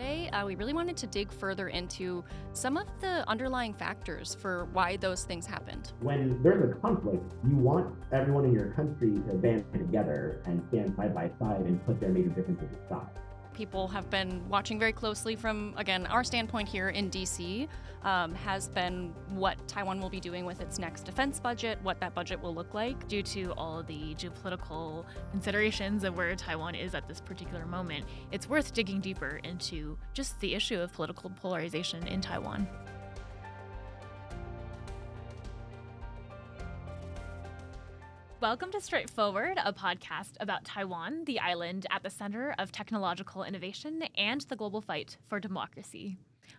Today, we really wanted to dig further into some of the underlying factors for why those things happened. When there's a conflict, you want everyone in your country to band together and stand side by side and put their major differences aside. People have been watching very closely from, again, our standpoint here in DC, has been what Taiwan will be doing with its next defense budget, what that budget will look like. Due to all of the geopolitical considerations of where Taiwan is at this particular moment, it's worth digging deeper into just the issue of political polarization in Taiwan. Welcome to Strait Forward, a podcast about Taiwan, the island at the center of technological innovation and the global fight for democracy.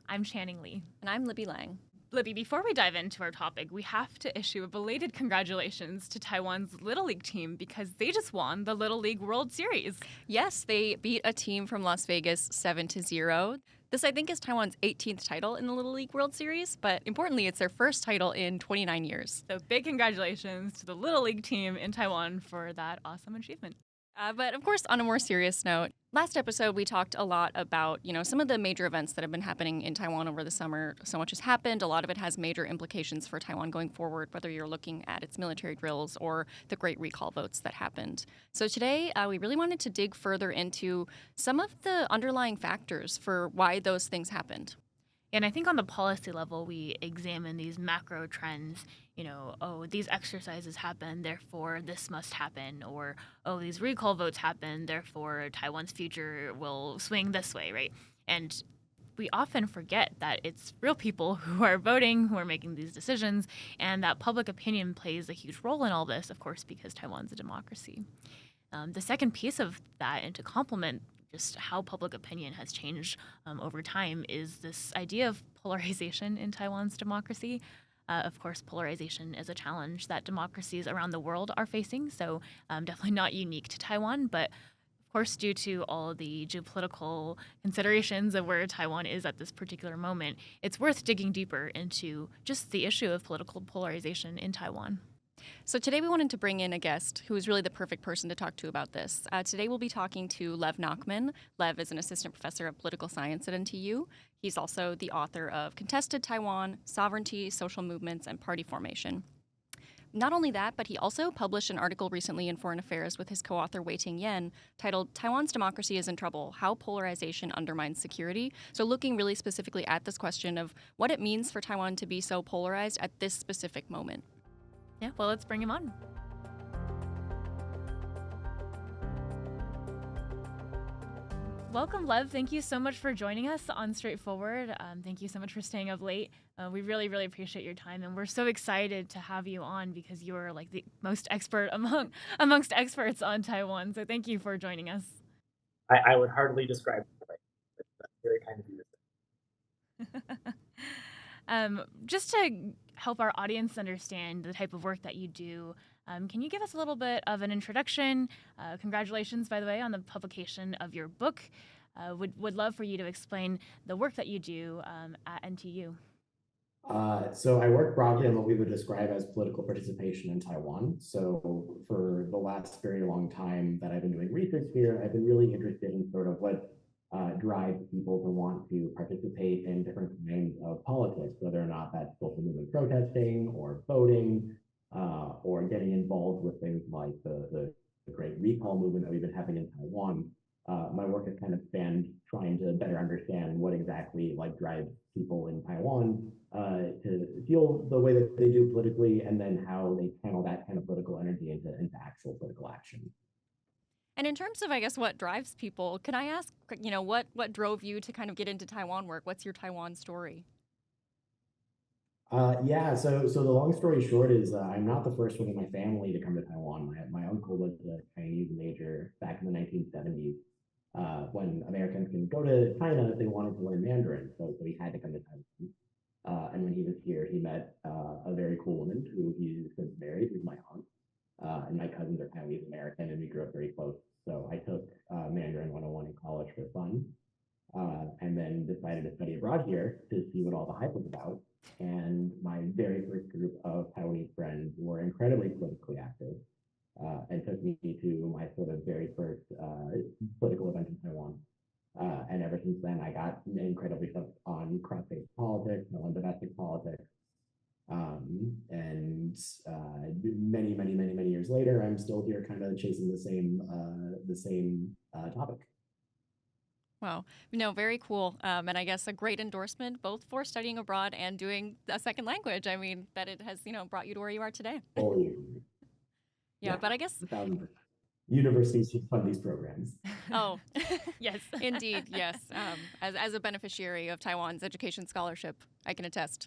I'm Channing Lee. And I'm Libby Lange. Libby, before we dive into our topic, we have to issue a belated congratulations to Taiwan's Little League team because they just won the Little League World Series. Yes, they beat a team from Las Vegas 7-0. This, I think, is Taiwan's 18th title in the Little League World Series, but importantly, it's their first title in 29 years. So big congratulations to the Little League team in Taiwan for that awesome achievement. But of course, on a more serious note, last episode we talked a lot about, some of the major events that have been happening in Taiwan over the summer. So much has happened. A lot of it has major implications for Taiwan going forward, whether you're looking at its military drills or the great recall votes that happened. So today we really wanted to dig further into some of the underlying factors for why those things happened. And I think on the policy level, we examine these macro trends, these exercises happen, therefore this must happen, or, these recall votes happen, therefore Taiwan's future will swing this way, right? And we often forget that it's real people who are voting, who are making these decisions, and that public opinion plays a huge role in all this, of course, because Taiwan's a democracy. The second piece of that, and to complement just how public opinion has changed over time, is this idea of polarization in Taiwan's democracy. Of course, polarization is a challenge that democracies around the world are facing, so definitely not unique to Taiwan, but of course, due to all the geopolitical considerations of where Taiwan is at this particular moment, it's worth digging deeper into just the issue of political polarization in Taiwan. So today we wanted to bring in a guest who is really the perfect person to talk to about this. Today we'll be talking to Lev Nachman. Lev is an assistant professor of political science at NTU. He's also the author of Contested Taiwan, Sovereignty, Social Movements, and Party Formation. Not only that, but he also published an article recently in Foreign Affairs with his co-author Wei-Ting Yen titled Taiwan's Democracy is in Trouble, How Polarization Undermines Security. So looking really specifically at this question of what it means for Taiwan to be so polarized at this specific moment. Yeah, well, let's bring him on. Welcome, Lev. Thank you so much for joining us on Strait Forward. Thank you so much for staying up late. We really, really appreciate your time, and we're so excited to have you on because you're like the most expert amongst experts on Taiwan. So thank you for joining us. I would hardly describe it right, but that's very kind of you to say. Just to help our audience understand the type of work that you do, can you give us a little bit of an introduction? Congratulations, by the way, on the publication of your book. Would love for you to explain the work that you do at NTU. So I work broadly on what we would describe as political participation in Taiwan. So for the last very long time that I've been doing research here, I've been really interested in sort of what drives people to want to participate in different kinds of politics, whether or not that's social movement protesting or voting or getting involved with things like the great recall movement that we've been having in Taiwan. My work has kind of spanned trying to better understand what exactly drives people in Taiwan to feel the way that they do politically, and then how they channel that kind of political energy into actual political action. And in terms of, I guess, what drives people, can I ask, what drove you to kind of get into Taiwan work? What's your Taiwan story? So the long story short is I'm not the first one in my family to come to Taiwan. My uncle was a Chinese major back in the 1970s when Americans can go to China if they wanted to learn Mandarin. So he had to come to Taiwan. And when he was here, he met a very cool woman who he's since married, who's my aunt. And my cousins are Taiwanese American, and we grew up very close. So I took Mandarin 101 in college for fun, and then decided to study abroad here to see what all the hype was about. And my very first group of Taiwanese friends were incredibly politically active and took me to my sort of very first political event in Taiwan. And ever since then, I got incredibly focused on cross-based politics, on domestic politics. And many years later, I'm still here kind of chasing the same topic. Wow. No, very cool. And I guess a great endorsement both for studying abroad and doing a second language. I mean, that it has, brought you to where you are today. Yeah, but I guess 1,000%. Universities should fund these programs. Oh, Yes. indeed, yes. As a beneficiary of Taiwan's education scholarship, I can attest.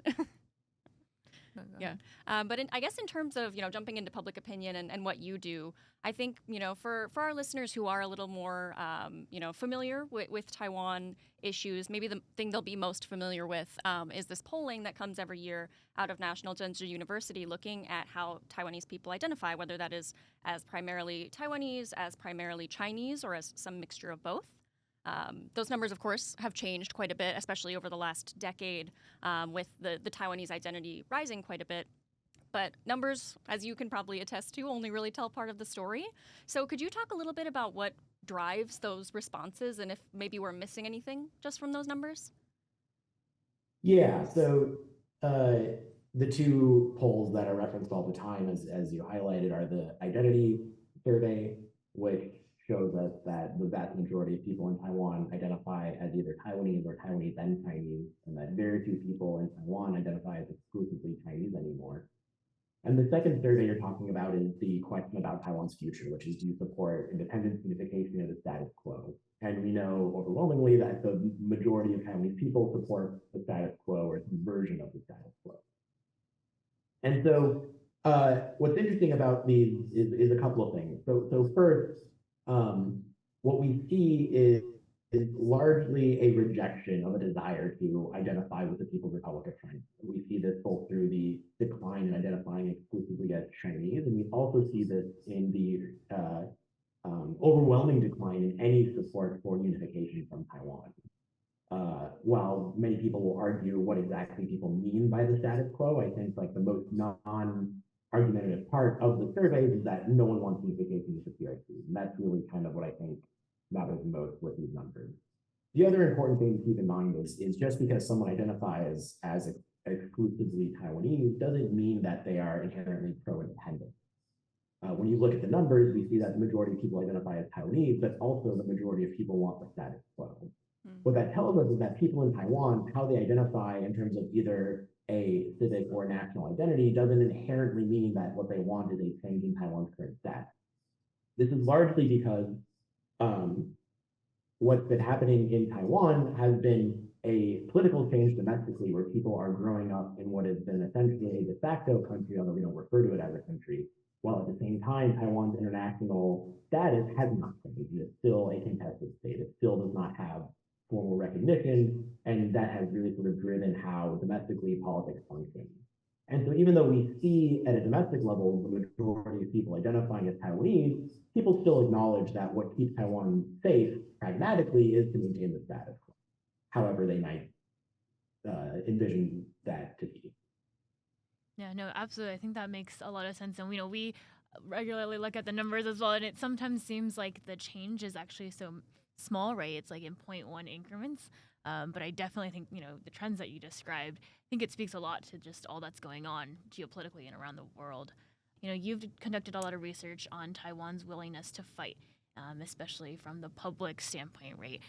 Yeah. But I guess in terms of, jumping into public opinion and what you do, I think, for our listeners who are a little more, familiar with Taiwan issues, maybe the thing they'll be most familiar with is this polling that comes every year out of National Taiwan University looking at how Taiwanese people identify, whether that is as primarily Taiwanese, as primarily Chinese, or as some mixture of both. Those numbers, of course, have changed quite a bit, especially over the last decade, with the Taiwanese identity rising quite a bit. But numbers, as you can probably attest to, only really tell part of the story. So could you talk a little bit about what drives those responses and if maybe we're missing anything just from those numbers? Yeah, so the two polls that are referenced all the time, as you highlighted, are the identity survey, which shows us that the vast majority of people in Taiwan identify as either Taiwanese or Taiwanese and Chinese, and that very few people in Taiwan identify as exclusively Chinese anymore. And the second survey you're talking about is the question about Taiwan's future, which is, do you support independence, unification, or the status quo? And we know overwhelmingly that the majority of Taiwanese people support the status quo or some version of the status quo. And so what's interesting about these is a couple of things. So first, what we see is largely a rejection of a desire to identify with the People's Republic of China. We see this both through the decline in identifying exclusively as Chinese, and we also see this in the overwhelming decline in any support for unification from Taiwan. While many people will argue what exactly people mean by the status quo, I think like the most non-argumentative part of the surveys is that no one wants unification with the PRC. And that's really kind of what I think matters most with these numbers. The other important thing to keep in mind is just because someone identifies as exclusively Taiwanese doesn't mean that they are inherently pro-independent. When you look at the numbers, we see that the majority of people identify as Taiwanese, but also the majority of people want the status quo. What that tells us is that people in Taiwan, how they identify in terms of either a civic or national identity doesn't inherently mean that what they want is a change in Taiwan's current status. This is largely because what's been happening in Taiwan has been a political change domestically where people are growing up in what has been essentially a de facto country, although we don't refer to it as a country, while at the same time, Taiwan's international status has not changed. It is still a contested state. It still does not have formal recognition, and that has really sort of driven how domestically politics function. And so even though we see at a domestic level the majority of people identifying as Taiwanese, people still acknowledge that what keeps Taiwan safe pragmatically is to maintain the status quo, however they might envision that to be. Yeah, no, absolutely. I think that makes a lot of sense. And, we regularly look at the numbers as well, and it sometimes seems like the change is actually so small, right? It's like in 0.1 increments. But I definitely think, the trends that you described, I think it speaks a lot to just all that's going on geopolitically and around the world. You've conducted a lot of research on Taiwan's willingness to fight, especially from the public standpoint, right?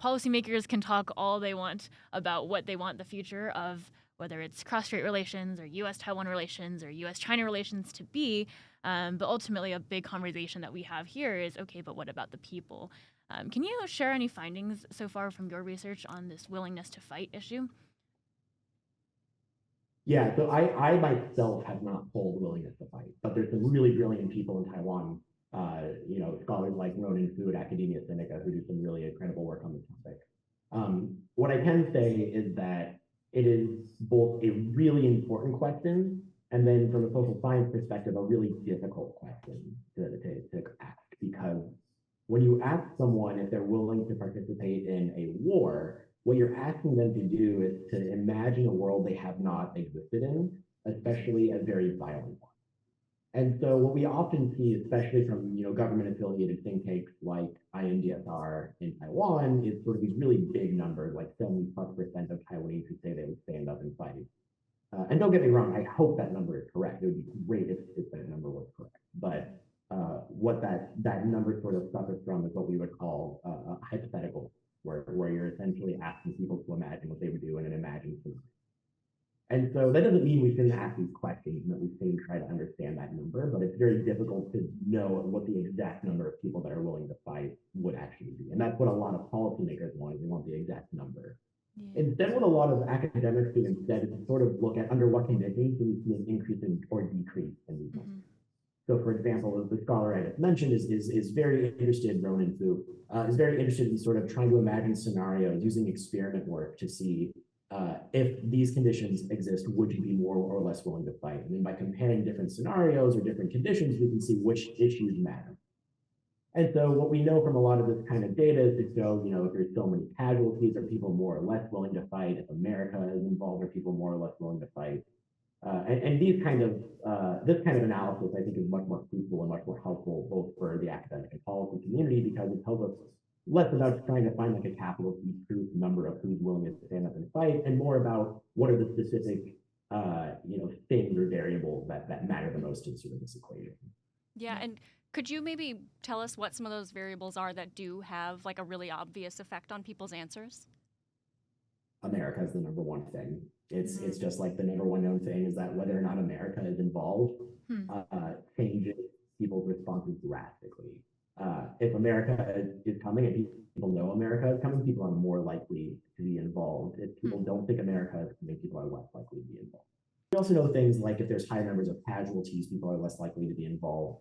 Policymakers can talk all they want about what they want the future of, whether it's cross-strait relations or U.S.-Taiwan relations or U.S.-China relations to be. But ultimately, a big conversation that we have here is, okay, but what about the people? Can you share any findings so far from your research on this willingness to fight issue? Yeah, so I myself have not polled willingness to fight, but there's some really brilliant people in Taiwan, scholars like Ronan Fu at Academia Sinica who do some really incredible work on this topic. What I can say is that it is both a really important question and then from a social science perspective, a really difficult question to ask, because when you ask someone if they're willing to participate in a war, what you're asking them to do is to imagine a world they have not existed in, especially a very violent one. And so what we often see, especially from government-affiliated think tanks like INDSR in Taiwan, is sort of these really big numbers, like 70+% of Taiwanese who say they would stand up and fight. And don't get me wrong, I hope that number is correct. It would be great if that number was correct. But what that number sort of suffers from is what we would call a hypothetical, where you're essentially asking people to imagine what they would do in an imagined scenario. And so that doesn't mean we shouldn't ask these questions and that we shouldn't try to understand that number, but it's very difficult to know what the exact number of people that are willing to fight would actually be. And that's what a lot of policymakers want, is they want the exact number. Yeah. Instead, what a lot of academics do instead is to sort of look at under what conditions do we see an increase in or decrease in these numbers. So, for example, the scholar I just mentioned is very interested, Ronan Fu, is very interested in sort of trying to imagine scenarios using experiment work to see if these conditions exist, would you be more or less willing to fight? And then by comparing different scenarios or different conditions, we can see which issues matter. And so what we know from a lot of this kind of data is to show, if there's so many casualties, are people more or less willing to fight? If America is involved, are people more or less willing to fight? And these this kind of analysis, I think, is much more fruitful and much more helpful both for the academic and policy community, because it tells us less about trying to find like a capital T truth number of who's willing to stand up and fight, and more about what are the specific things or variables that matter the most in sort of this equation. Yeah, and could you maybe tell us what some of those variables are that do have like a really obvious effect on people's answers? America is the number one thing. It's just like the number one known thing is that whether or not America is involved changes people's responses drastically. If America is coming and people know America is coming, people are more likely to be involved. If people don't think America is coming, people are less likely to be involved. We also know things like if there's high numbers of casualties, people are less likely to be involved.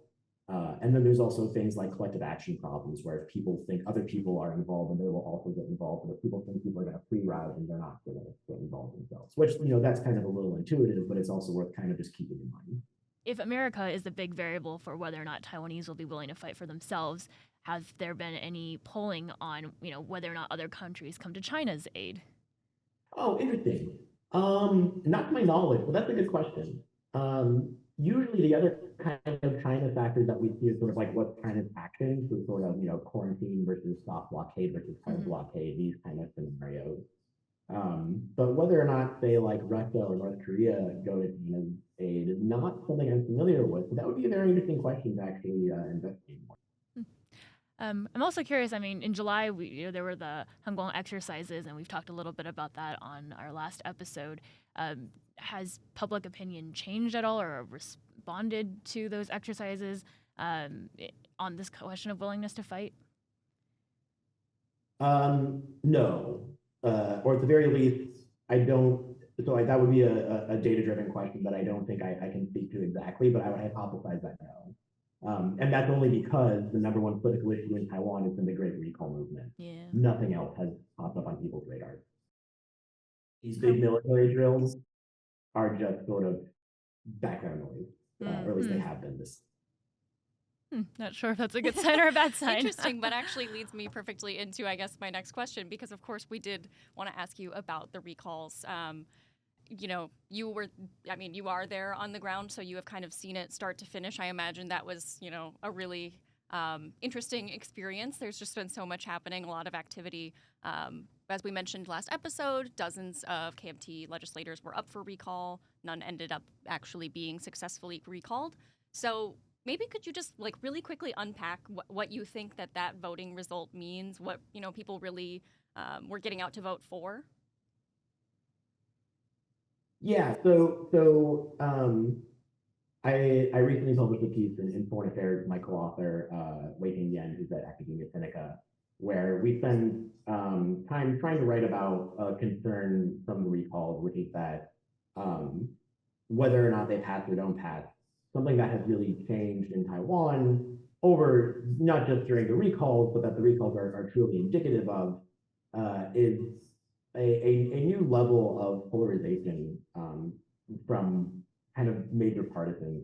And then there's also things like collective action problems, where if people think other people are involved, and they will also get involved. But if people think people are going to free ride, and they're not going to get involved themselves, which, that's kind of a little intuitive, but it's also worth kind of just keeping in mind. If America is the big variable for whether or not Taiwanese will be willing to fight for themselves, has there been any polling on, whether or not other countries come to China's aid? Oh, interesting. Not to my knowledge, but that's a good question. Usually the other kind of China factors that we see is sort of like what China's actions, so sort of, quarantine versus soft blockade versus hard blockade, these kind of scenarios. But whether or not, say, like Russia or North Korea go to China's aid is not something I'm familiar with. So that would be a very interesting question to actually investigate more. I'm also curious. I mean, in July, there were the Hangguang exercises, and we've talked a little bit about that on our last episode. Has public opinion changed at all, or responded to those exercises on this question of willingness to fight? No, or at the very least, I don't. So that would be a data-driven question that I don't think I can speak to exactly, but I would hypothesize that no. And that's only because the number one political issue in Taiwan has been the Great Recall movement. Yeah. Nothing else has popped up on people's radars. These big military drills are just sort of background noise, or at least they have been this. Not sure if that's a good sign or a bad sign. Interesting, but actually leads me perfectly into, I guess, my next question, because of course we did want to ask you about the recalls. You are there on the ground, so you have kind of seen it start to finish. I imagine that was, a really interesting experience. There's just been so much happening, a lot of activity. As we mentioned last episode, dozens of KMT legislators were up for recall. None ended up actually being successfully recalled. So maybe could you just really quickly unpack what you think that voting result means, what people really were getting out to vote for? Yeah, so I recently published a piece in Foreign Affairs, my co-author, Wei-Hing Yan, who's at Academia Sinica, where we spend time trying to write about a concern from the recalls, which is that whether or not they pass or don't pass, something that has really changed in Taiwan over, not just during the recalls, but that the recalls are truly indicative of, is a new level of polarization from kind of major partisans.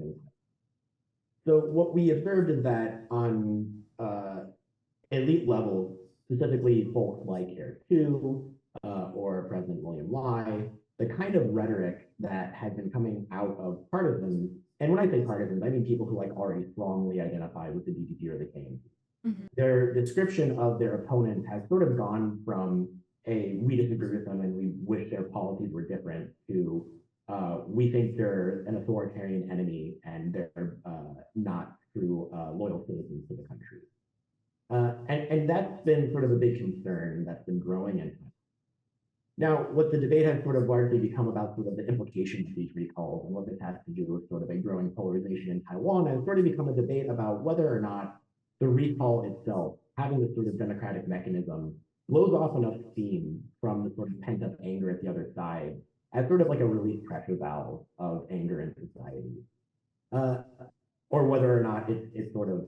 So what we observed is that on elite levels, specifically folks like Eric Tu or President William Lai, the kind of rhetoric that had been coming out of partisans And when I say partisans, I mean people who like already strongly identify with the DPP or the KMT. Mm-hmm. Their description of their opponent has sort of gone from a we disagree with them and we wish their policies were different to we think they're an authoritarian enemy and they're not true loyal citizens to the country. And that's been sort of a big concern that's been growing in. Now, what the debate has sort of largely become about sort of the implications of these recalls and what this has to do with sort of a growing polarization in Taiwan has sort of become a debate about whether or not the recall itself, having this sort of democratic mechanism, blows off enough steam from the sort of pent-up anger at the other side as sort of like a release pressure valve of anger in society. Or whether or not it sort of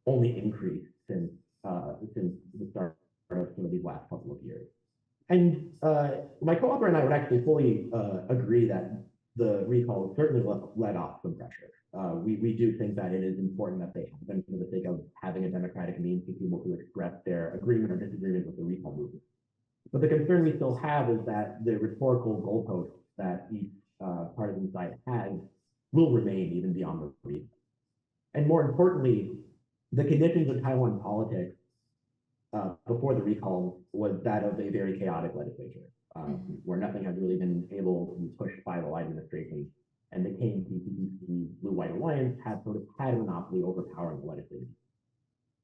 only increased since the start of some of these last couple of years. And my co-author and I would actually fully agree that the recall certainly let off some pressure. We do think that it is important that they happen for the sake of having a democratic means for people to express their agreement or disagreement with the recall movement. But the concern we still have is that the rhetorical goalposts that each partisan side has will remain even beyond the recall. And more importantly, the conditions of Taiwan politics before the recall was that of a very chaotic legislature, where nothing has really been able to be pushed by the Light administration. And the KMT Blue-White Alliance have sort of had a monopoly overpowering the legislature.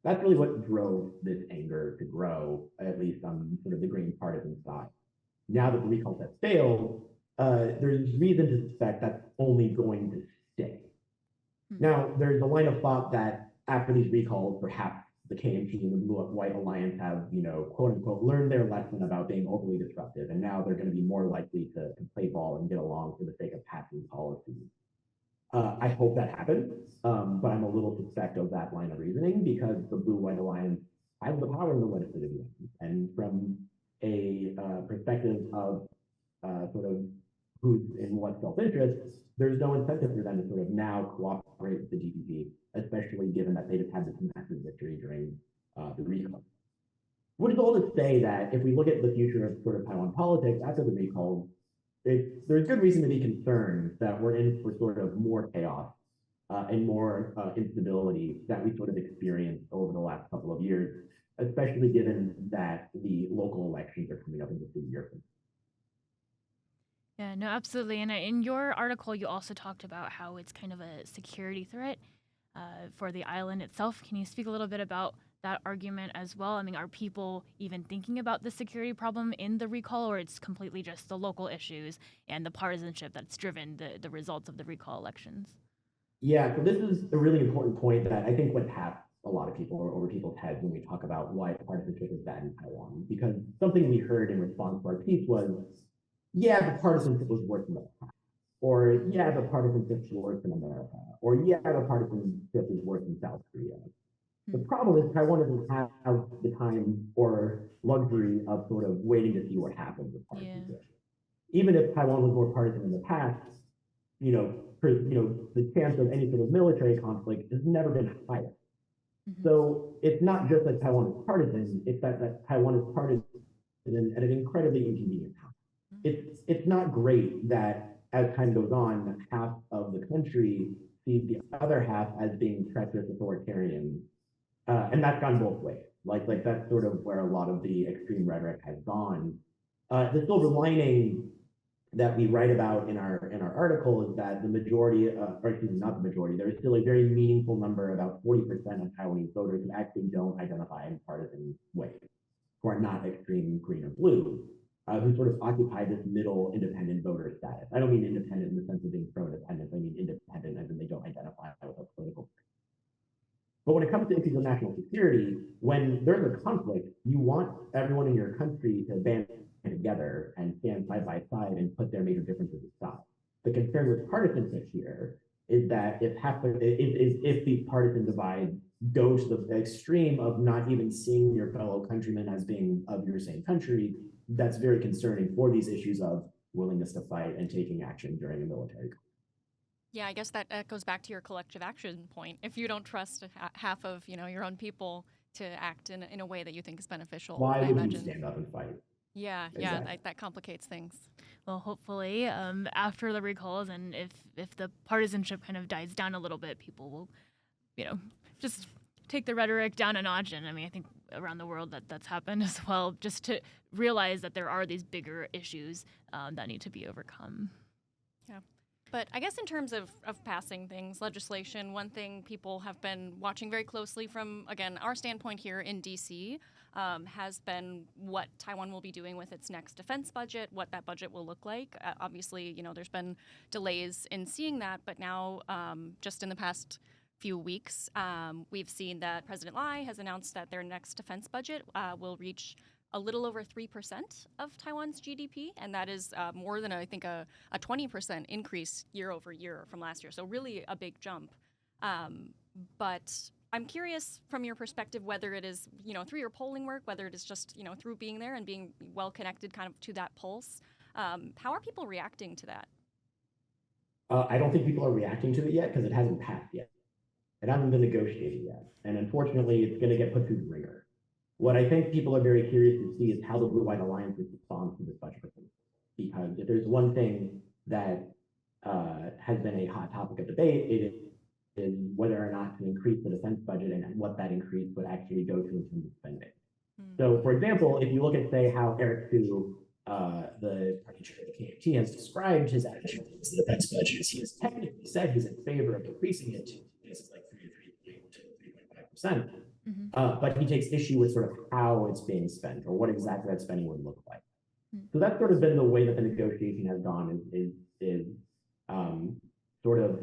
That's really what drove this anger to grow, at least on sort of the Green partisan side. Now that the recall has failed, there's reason to suspect that's only going to stay. Now, there's a line of thought that after these recalls, perhaps the KMT and the Blue-White Alliance have, quote unquote, learned their lesson about being overly disruptive, and now they're going to be more likely to play ball and get along for the sake of passing policies. I hope that happens, but I'm a little suspect of that line of reasoning because the Blue-White Alliance has the power in the legislative union, and from a perspective of sort of who's in what self-interest, there's no incentive for them to sort of now cooperate with the DPP, especially given that they just had this massive victory during the recall. Which is all to say that if we look at the future of sort of Taiwan politics after the recall, there's good reason to be concerned that we're in for sort of more chaos and more instability that we sort of experienced over the last couple of years, especially given that the local elections are coming up in just a year from now. Yeah, no, absolutely. And in your article, you also talked about how it's kind of a security threat for the island itself. Can you speak a little bit about that argument as well? I mean, are people even thinking about the security problem in the recall, or it's completely just the local issues and the partisanship that's driven the results of the recall elections? Yeah, so this is a really important point that I think would have a lot of people or over people's heads when we talk about why partisanship is bad in Taiwan. Because something we heard in response to our piece was, yeah, the partisanship was worse in the past. Or, yeah, the partisanship is worse in America. Or, yeah, the partisanship is worse in South Korea. The problem is Taiwan doesn't have the time or luxury of sort of waiting to see what happens with partisanship. Even if Taiwan was more partisan in the past, the chance of any sort of military conflict has never been higher. So it's not just that Taiwan is partisan, it's that Taiwan is partisan at an incredibly inconvenient time. It's not great that as time goes on, half of the country sees the other half as being treacherous authoritarians. And that's gone both ways. Like that's sort of where a lot of the extreme rhetoric has gone. The silver lining that we write about in our article is that the majority, or excuse me, not the majority, there's still a very meaningful number, about 40% of Taiwanese voters who actually don't identify in partisan ways, who are not extreme green or blue, who sort of occupy this middle independent voter status. I don't mean independent in the sense of being pro-independence, I mean independent as in they don't identify with a political party. But when it comes to issues of national security, when there's a conflict, you want everyone in your country to band together and stand side by side and put their major differences aside. The concern with partisanship here is that if these partisan divides go to the extreme of not even seeing your fellow countrymen as being of your same country, that's very concerning for these issues of willingness to fight and taking action during a military conflict. Yeah, I guess that goes back to your collective action point. If you don't trust half of your own people to act in a way that you think is beneficial, why would you stand up and fight? Yeah, yeah, Exactly. that complicates things. Well, hopefully, after the recalls, and if the partisanship kind of dies down a little bit, people will, you know, just take the rhetoric down a notch. And I mean, I think around the world that's happened as well, just to realize that there are these bigger issues that need to be overcome. Yeah. But I guess in terms of passing things, legislation, one thing people have been watching very closely from, again, our standpoint here in DC has been what Taiwan will be doing with its next defense budget, what that budget will look like. Obviously, there's been delays in seeing that, but now just in the past few weeks, we've seen that President Lai has announced that their next defense budget will reach a little over 3% of Taiwan's GDP, and that is more than, I think, a 20% increase year over year from last year. So really a big jump. But I'm curious from your perspective whether it is, through your polling work, whether it is just, through being there and being well connected kind of to that pulse. How are people reacting to that? I don't think people are reacting to it yet because it hasn't passed yet. It hasn't been negotiated yet. And unfortunately, it's going to get put through the ringer. What I think people are very curious to see is how the Blue-White Alliance responds to this budget proposal. Because if there's one thing that has been a hot topic of debate, it is whether or not to increase the defense budget and what that increase would actually go to in terms of spending. So, for example, if you look at, say, how Eric Hu, the party chair of the KMT, has described his attitude towards the defense budget, he has technically said he's in favor of increasing it to places like 3.5%. But he takes issue with sort of how it's being spent or what exactly that spending would look like. So that's sort of been the way that the negotiation has gone is sort of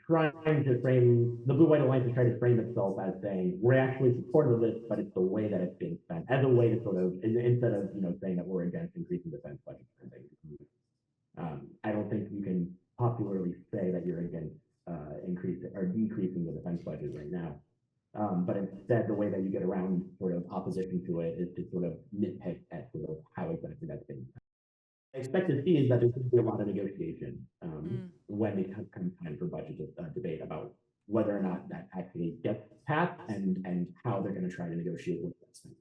trying to frame, the Blue-White Alliance is trying to frame itself as saying, we're actually supportive of this, but it's the way that it's being spent as a way to sort of, instead of, saying that we're against increasing defense budget spending. I don't think you can popularly say that you're against increasing or decreasing the defense budget right now. But instead, the way that you get around sort of opposition to it is to sort of nitpick at sort of how exactly that's being spent. I expect to see is that there's going to be a lot of negotiation when it comes time for budget debate about whether or not that actually gets passed and how they're going to try to negotiate with that.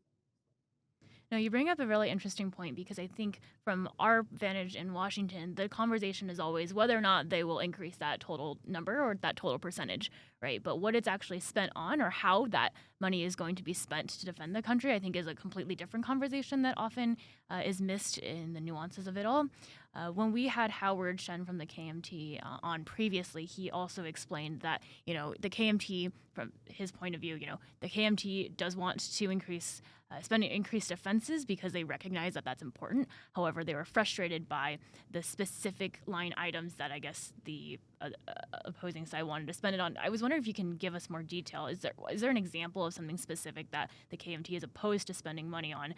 Now, you bring up a really interesting point because I think from our vantage in Washington, the conversation is always whether or not they will increase that total number or that total percentage, right? But what it's actually spent on or how that money is going to be spent to defend the country, I think is a completely different conversation that often is missed in the nuances of it all. When we had Howard Shen from the KMT on previously, he also explained that, the KMT, from his point of view, the KMT does want to increase spending increased defenses because they recognize that that's important. However, they were frustrated by the specific line items that I guess the opposing side wanted to spend it on. I was wondering if you can give us more detail. Is there an example of something specific that the KMT is opposed to spending money on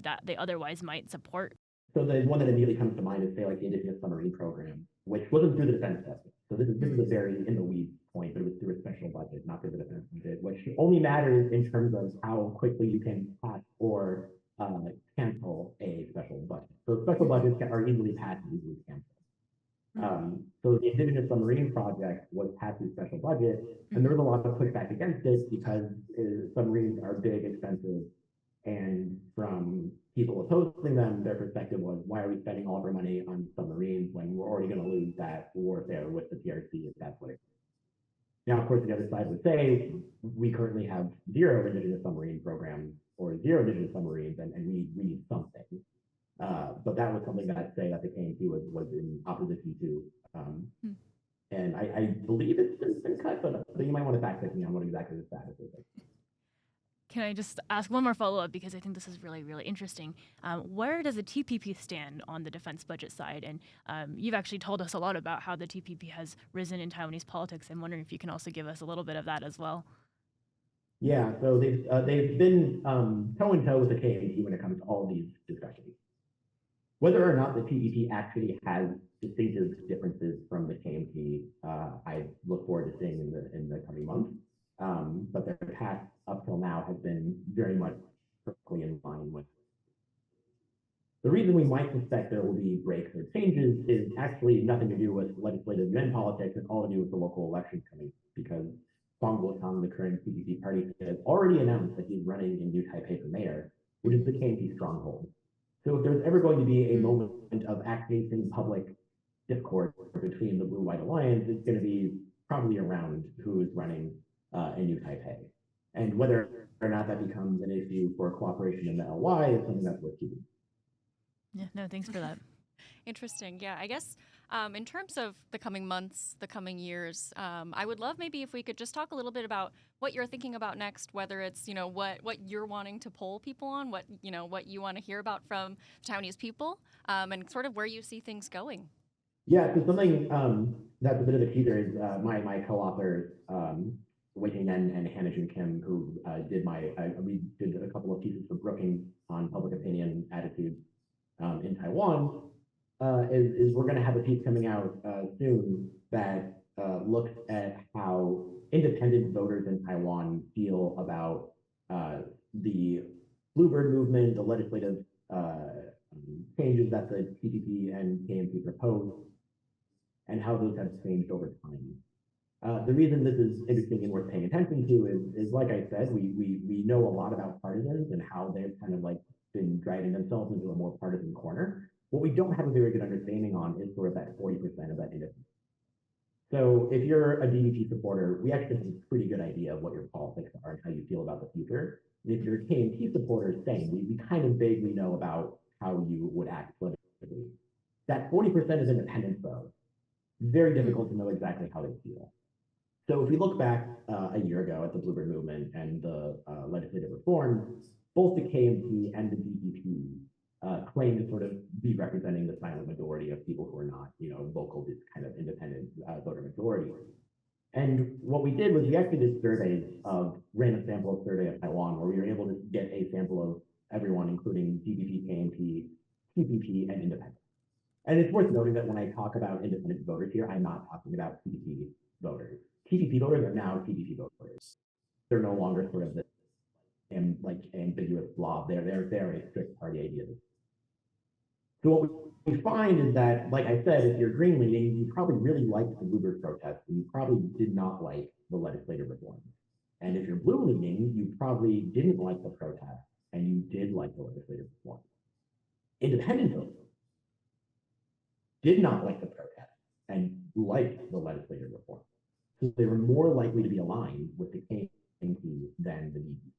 that they otherwise might support? So the one that immediately comes to mind is, say, like the Indigenous Submarine Program, which wasn't through the defense budget. So this is a very in the weeds point, but it was through a special budget, not through the defense budget, which only matters in terms of how quickly you can pass or cancel a special budget. So special budgets are easily passed and easily canceled. So the Indigenous Submarine Project was passed through special budget, and there was a lot of pushback against it because submarines are big, expensive, and from people opposing them, their perspective was, why are we spending all of our money on submarines when we're already going to lose that warfare with the PRC if that's what it is? Now, of course, the other side would say, we currently have zero indigenous submarine programs or zero indigenous submarines, and we need something. But that was something that, say, that the KMT was in opposition to. And I believe it's been cut, but you might want to fact check me on what exactly the status is. Can I just ask one more follow-up because I think this is really, really interesting. Where does the TPP stand on the defense budget side? And you've actually told us a lot about how the TPP has risen in Taiwanese politics. I'm wondering if you can also give us a little bit of that as well. Yeah, so they've been toe-in-toe with the KMT when it comes to all these discussions. Whether or not the TPP actually has distinctive differences from the KMT, I look forward to seeing in the coming months. But their path up till now has been very much perfectly in line with. The reason we might suspect there will be breaks or changes is actually nothing to do with legislative UN politics and all to do with the local elections coming, because Fong Guotang, the current PPP party, has already announced that he's running in New Taipei for mayor, which is the KMT stronghold. So if there's ever going to be a moment of activation public discourse between the Blue-White Alliance, it's going to be probably around who is running in New Taipei. And whether or not that becomes an issue for cooperation in the LY is something that's worth keeping. Yeah, no, thanks for that. Interesting. Yeah, I guess in terms of the coming months, the coming years, I would love maybe if we could just talk a little bit about what you're thinking about next, whether it's, what you're wanting to poll people on, what you want to hear about from Taiwanese people, and sort of where you see things going. Yeah, so something that's a bit of a teaser is my co-authors, Wei Ting and Hannah Jun Kim, who we did a couple of pieces for Brookings on public opinion attitudes in Taiwan, is we're going to have a piece coming out soon that looks at how independent voters in Taiwan feel about the Bluebird movement, the legislative changes that the TPP and KMT proposed, and how those have changed over time. The reason this is interesting and worth paying attention to is like I said, we know a lot about partisans and how they've kind of like been driving themselves into a more partisan corner. What we don't have a very good understanding on is sort of that 40% of that independence. So if you're a DDP supporter, we actually have a pretty good idea of what your politics are and how you feel about the future. And if you're a KMT supporter, same. We kind of vaguely know about how you would act politically. That 40% is independent, though. Very difficult to know exactly how they feel. So if we look back a year ago at the Bluebird movement and the legislative reform, both the KMT and the DPP claim to sort of be representing the silent majority of people who are not, vocal, this kind of independent voter majority. And what we did was we actually did surveys of random sample of survey of Taiwan, where we were able to get a sample of everyone, including DPP, KMT, TPP, and independent. And it's worth noting that when I talk about independent voters here, I'm not talking about TPP voters. TPP voters are now TPP voters. They're no longer sort of this ambiguous blob. They're a strict party ideas. So what we find is that, like I said, if you're green leaning, you probably really liked the Bluebird protests, and you probably did not like the legislative reform. And if you're blue leaning, you probably didn't like the protests, and you did like the legislative reform. Independent voters did not like the protests and liked the legislative reform. So they were more likely to be aligned with the KMT than the DPP.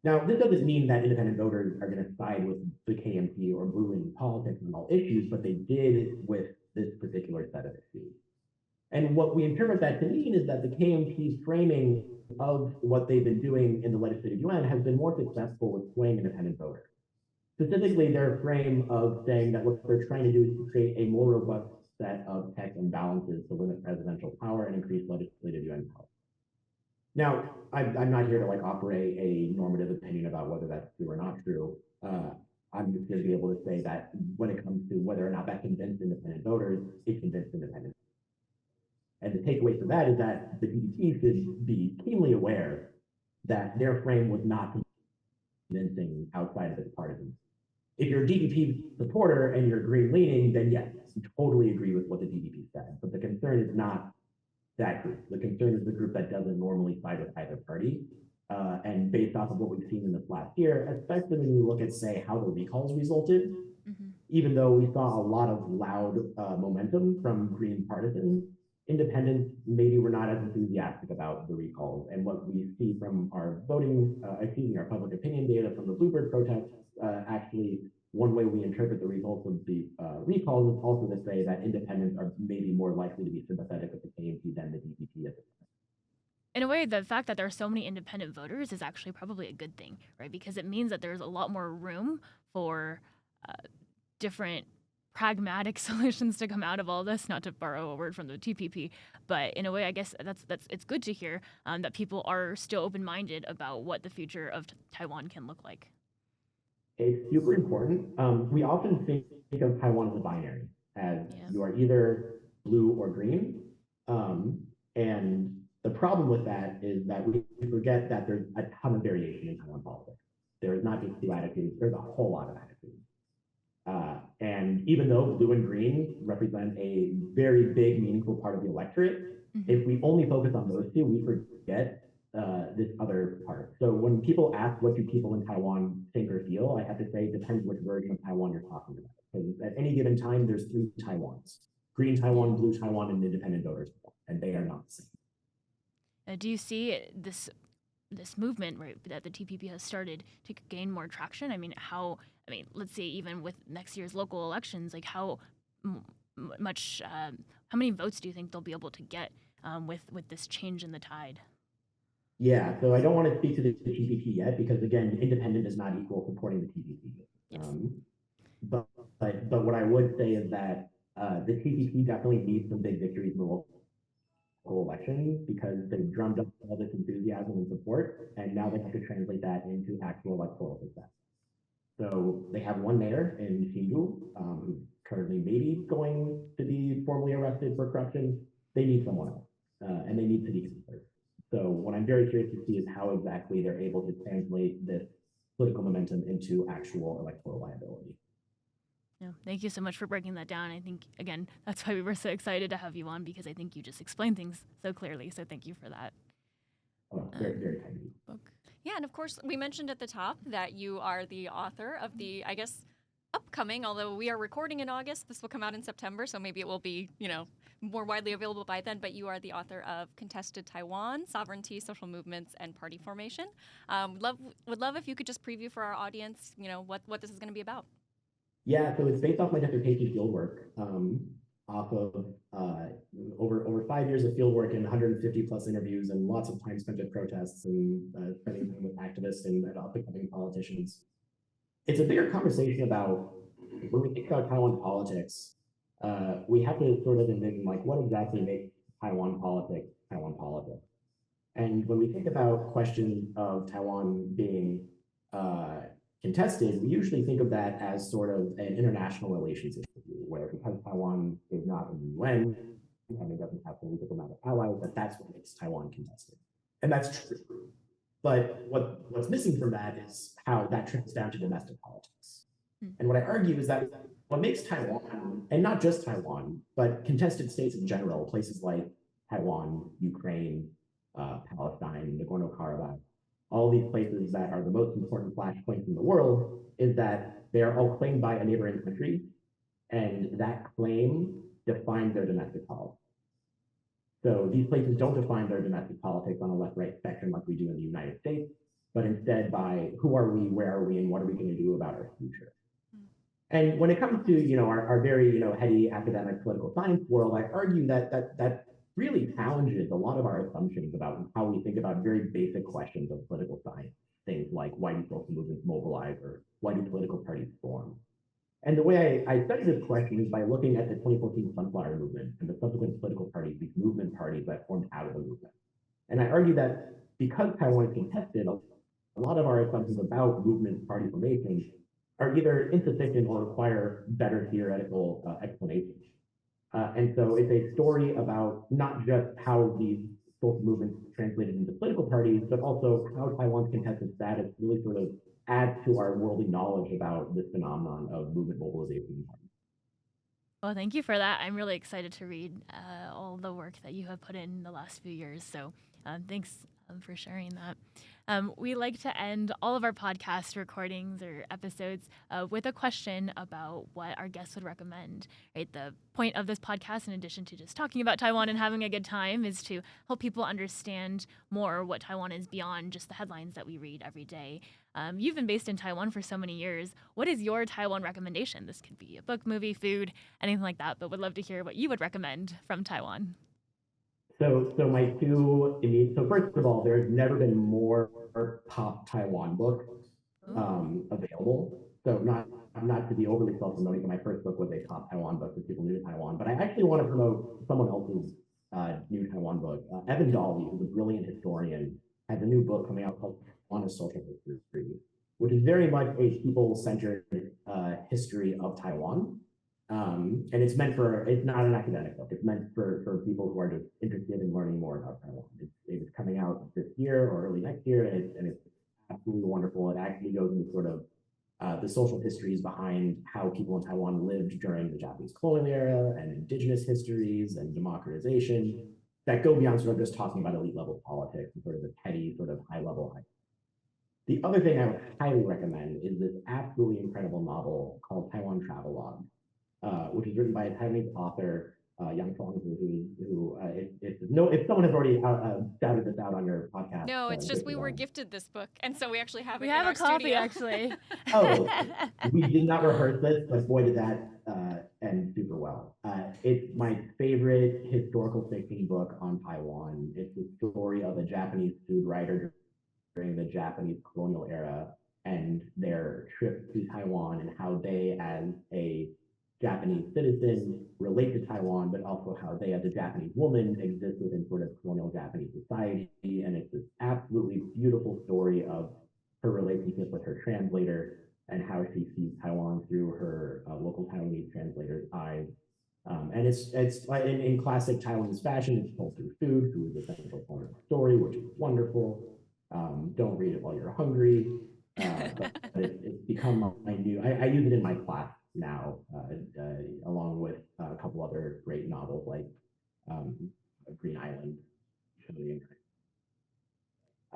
Now, this doesn't mean that independent voters are going to side with the KMT or blue-leaning politics on all issues, but they did with this particular set of issues. And what we interpret that to mean is that the KMT's framing of what they've been doing in the legislative UN has been more successful with swaying independent voters. Specifically, their frame of saying that what they're trying to do is to create a more robust set of checks and balances to limit presidential power and increase legislative UN power. Now, I'm not here to offer a normative opinion about whether that's true or not true. I'm just going to be able to say that when it comes to whether or not that convinced independent voters, it convinced independent. And the takeaway for that is that the DPP should be keenly aware that their frame was not convincing outside of its partisans. If you're a DPP supporter and you're green leaning, then yes, you totally agree with what the DPP said. But the concern is not that group. The concern is the group that doesn't normally side with either party. And based off of what we've seen in this last year, especially when you look at, say, how the recalls resulted, even though we saw a lot of loud momentum from green partisans, independents maybe were not as enthusiastic about the recalls. And what we see from our our public opinion data from the Bluebird protests, actually, one way we interpret the results of the recalls is also to say that independents are maybe more likely to be sympathetic with the KMT than the DPP at this time. In a way, the fact that there are so many independent voters is actually probably a good thing, right? Because it means that there's a lot more room for different pragmatic solutions to come out of all this, not to borrow a word from the TPP, but in a way, I guess it's good to hear that people are still open-minded about what the future of Taiwan can look like. It's super important. We often think of Taiwan as a binary, as you are either blue or green. And the problem with that is that we forget that there's a ton of variation in Taiwan politics. There is not just two attitudes, there's a whole lot of attitudes. And even though blue and green represent a very big, meaningful part of the electorate, if we only focus on those two, we forget this other part. So when people ask what do people in Taiwan think or feel, I have to say it depends which version of Taiwan you're talking about. Because at any given time, there's three Taiwans: green Taiwan, blue Taiwan, and independent voters, and they are not the same. Do you see this movement, right, that the TPP has started to gain more traction? I mean, let's say even with next year's local elections, like how much, how many votes do you think they'll be able to get with this change in the tide? Yeah, so I don't want to speak to the TPP yet because again, independent is not equal supporting the TPP. Yes. But, but what I would say is that the TPP definitely needs some big victories in the local elections because they drummed up all this enthusiasm and support, and now they have to translate that into actual electoral success. So they have one mayor in Hsinchu, currently maybe going to be formally arrested for corruption. They need someone else, and they need city councilors. So what I'm very curious to see is how exactly they're able to translate this political momentum into actual electoral viability. No, thank you so much for breaking that down. I think, again, that's why we were so excited to have you on, because I think you just explained things so clearly. So thank you for that. Oh, very, very kind of you. Book. Yeah, and of course, we mentioned at the top that you are the author of the, I guess, upcoming, although we are recording in August, this will come out in September, so maybe it will be, more widely available by then, but you are the author of Contested Taiwan, Sovereignty, Social Movements, and Party Formation. Would love if you could just preview for our audience, what this is going to be about. Yeah, so it's based off my dissertation fieldwork, off of over 5 years of fieldwork and 150 plus interviews and lots of time spent at protests and spending time with activists and up-and-coming politicians. It's a bigger conversation about, when we think about Taiwan politics, we have to sort of envision like what exactly makes Taiwan politics Taiwan politics. And when we think about questions of Taiwan being contested, we usually think of that as sort of an international relations issue, where because Taiwan is not in the UN and it doesn't have fully diplomatic allies, that's what makes Taiwan contested. And that's true. But what's missing from that is how that trickles down to domestic politics. And what I argue is that what makes Taiwan, and not just Taiwan, but contested states in general, places like Taiwan, Ukraine, Palestine, Nagorno-Karabakh, all these places that are the most important flashpoints in the world, is that they are all claimed by a neighboring country, and that claim defines their domestic politics. So these places don't define their domestic politics on a left-right spectrum like we do in the United States, but instead by who are we, where are we, and what are we going to do about our future. And when it comes to our very heady academic political science world, I argue that really challenges a lot of our assumptions about how we think about very basic questions of political science. Things like, why do social movements mobilize, or why do political parties form? And the way I study this question is by looking at the 2014 Sunflower Movement and the subsequent political parties, these movement parties that formed out of the movement. And I argue that because Taiwan is contested, a lot of our assumptions about movement party formation are either insufficient or require better theoretical explanations. And so it's a story about not just how these social movements translated into political parties, but also how Taiwan's contested status really sort of adds to our worldly knowledge about this phenomenon of movement mobilization. Well, thank you for that. I'm really excited to read all the work that you have put in the last few years. So thanks for sharing that. We like to end all of our podcast recordings or episodes with a question about what our guests would recommend. Right? The point of this podcast, in addition to just talking about Taiwan and having a good time, is to help people understand more what Taiwan is beyond just the headlines that we read every day. You've been based in Taiwan for so many years. What is your Taiwan recommendation? This could be a book, movie, food, anything like that, but would love to hear what you would recommend from Taiwan. So my two, so first of all, there's never been more top Taiwan books available. So not to be overly self-promoting, but my first book was a top Taiwan book for people new to Taiwan. But I actually want to promote someone else's new Taiwan book. Evan Dolly, who's a brilliant historian, has a new book coming out called Honest Social History, which is very much a people-centered history of Taiwan. And it's not an academic book. It's meant for people who are just interested in learning more about Taiwan. It's coming out this year or early next year, and it's absolutely wonderful. It actually goes into sort of the social histories behind how people in Taiwan lived during the Japanese colonial era, and indigenous histories and democratization. that go beyond sort of just talking about elite level politics and sort of the petty, sort of high level. The other thing I would highly recommend is this absolutely incredible novel called Taiwan Travelogue, which is written by a Taiwanese author, Yang Fong, if someone has already shouted this out on your podcast. No, it's just we were gifted this book, and so we actually have it. We have a copy, studio. actually. Oh, we did not rehearse this, but boy, did that end super well. It's my favorite historical fiction book on Taiwan. It's the story of a Japanese food writer during the Japanese colonial era and their trip to Taiwan and how they, as a Japanese citizen, relate to Taiwan, but also how they, as a Japanese woman, exist within sort of colonial Japanese society. And it's this absolutely beautiful story of her relationship with her translator and how she sees Taiwan through her local Taiwanese translator's eyes. And it's in classic Taiwanese fashion, it's told through food. Food is a central part of the story, which is wonderful. Don't read it while you're hungry. But it's become my new, I use it in my class now, along with a couple other great novels like Green Island.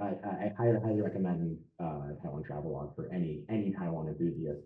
I highly recommend Taiwan Travelogue for any Taiwan enthusiast.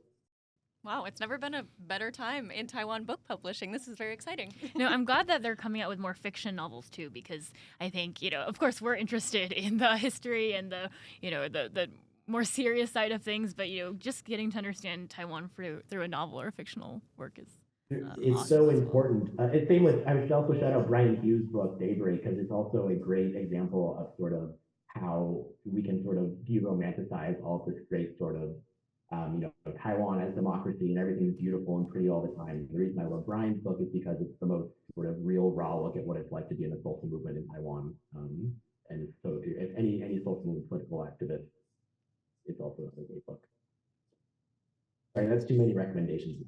Wow, it's never been a better time in Taiwan book publishing. This is very exciting. No, I'm glad that they're coming out with more fiction novels too, because I think, of course, we're interested in the history and the more serious side of things, but just getting to understand Taiwan through a novel or a fictional work is it's awesome. so important. It's same with, I would also shout out Brian Hughes' book Daybreak, because it's also a great example of sort of how we can sort of de-romanticize all this great sort of Taiwan as democracy and everything's beautiful and pretty all the time. The reason I love Brian's book is because it's the most sort of real, raw look at what it's like to be in the social movement in Taiwan. And so if any social movement political activist, it's also a great book. All right, that's too many recommendations.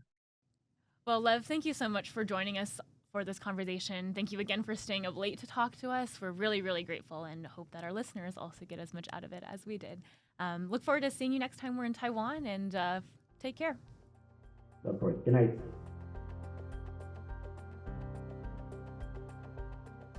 Well, Lev, thank you so much for joining us for this conversation. Thank you again for staying up late to talk to us. We're really, really grateful and hope that our listeners also get as much out of it as we did. Look forward to seeing you next time we're in Taiwan, and take care. Of course. Good night.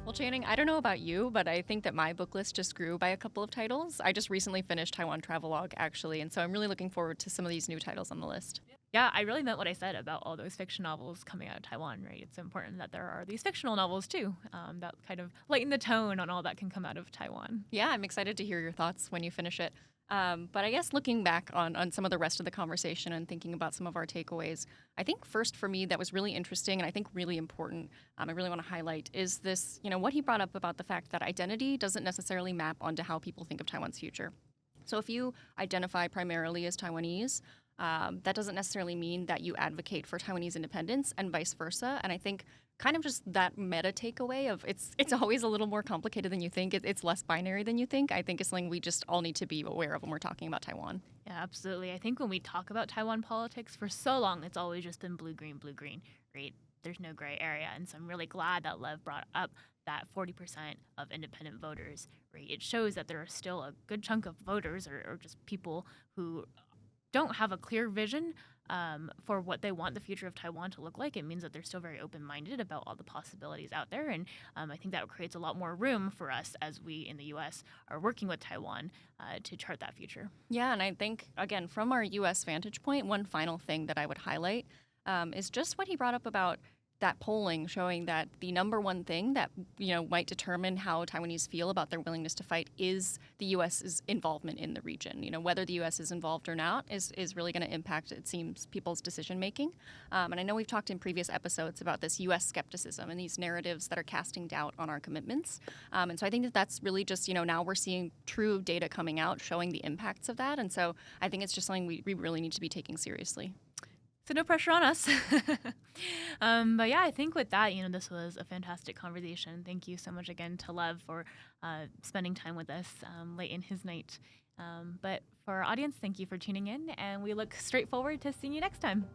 Well, Channing, I don't know about you, but I think that my book list just grew by a couple of titles. I just recently finished Taiwan Travelogue, actually, and so I'm really looking forward to some of these new titles on the list. Yeah, I really meant what I said about all those fiction novels coming out of Taiwan, right? It's important that there are these fictional novels, too, that kind of lighten the tone on all that can come out of Taiwan. Yeah, I'm excited to hear your thoughts when you finish it. But I guess looking back on some of the rest of the conversation and thinking about some of our takeaways, I think first for me that was really interesting and I think really important, I really want to highlight, is this, what he brought up about the fact that identity doesn't necessarily map onto how people think of Taiwan's future. So if you identify primarily as Taiwanese, that doesn't necessarily mean that you advocate for Taiwanese independence and vice versa. And I think kind of just that meta takeaway of it's always a little more complicated than you think. It's less binary than you think. I think it's something we just all need to be aware of when we're talking about Taiwan. Yeah, absolutely. I think when we talk about Taiwan politics for so long, it's always just been blue, green, right? There's no gray area. And so I'm really glad that Lev brought up that 40% of independent voters, right? It shows that there are still a good chunk of voters or just people who don't have a clear vision for what they want the future of Taiwan to look like. It means that they're still very open-minded about all the possibilities out there. And I think that creates a lot more room for us as we in the U.S. are working with Taiwan to chart that future. Yeah, and I think, again, from our U.S. vantage point, one final thing that I would highlight is just what he brought up about that polling showing that the number one thing that might determine how Taiwanese feel about their willingness to fight is the U.S.'s involvement in the region. Whether the U.S. is involved or not is really going to impact, it seems, people's decision making. And I know we've talked in previous episodes about this U.S. skepticism and these narratives that are casting doubt on our commitments. And so I think that that's really just now we're seeing true data coming out showing the impacts of that. And so I think it's just something we really need to be taking seriously. So no pressure on us. But yeah, I think with that, this was a fantastic conversation. Thank you so much again to Lev for spending time with us late in his night. But for our audience, thank you for tuning in, and we look straight forward to seeing you next time.